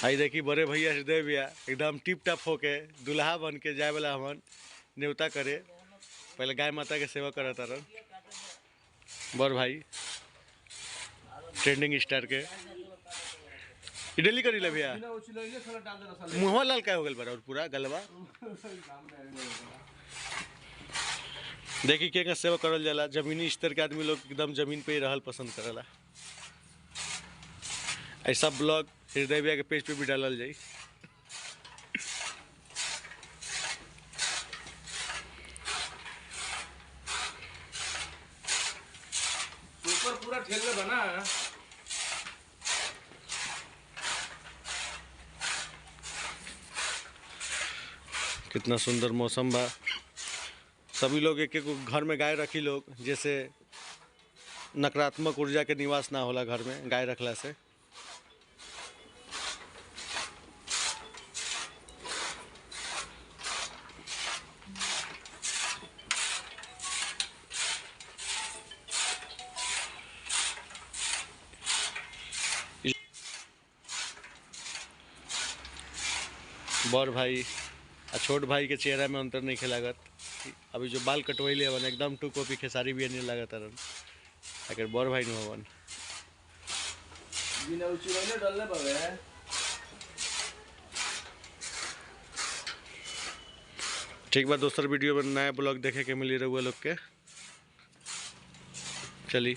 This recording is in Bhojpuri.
आई देखी बड़े भैया हृदय भैया एकदम टिप टप होके दुल्हा बन के जाए वाला हमन न्योता करे। पहले गाय माता के सेवा करत तारन बड़ भाई ट्रेंडिंग स्टार के डेली करी ले भैया। मुँहवा लाल का हो गल बड़ा और पूरा गलवा देखी के सेवा करल जाला। जमीनी स्तर के आदमी लोग एकदम जमीन पे ही रहल पसंद करेला। ऐसा ब्लॉग हृदय भैया के पेज पे भी डालल जाई। ऊपर पूरा ठेले बना है। कितना सुंदर मौसम बा। सभी लोग एक एक घर में गाय रखी लोग, जैसे नकारात्मक ऊर्जा के निवास ना होला घर में गाय रखला से। बड़ भाई आ छोट भाई के चेहरा में अंतर नहीं खेलागत। अभी जो बाल कटवैले हवन एकदम टू कॉपी खेसारी भी नहीं लागत हन। अगर बड़ भाई न हवन बिना उचुरने डलले बावे। ठीक बा, दोसर वीडियो में नया ब्लॉग देखे के मिली रहुआ लोग के। चली।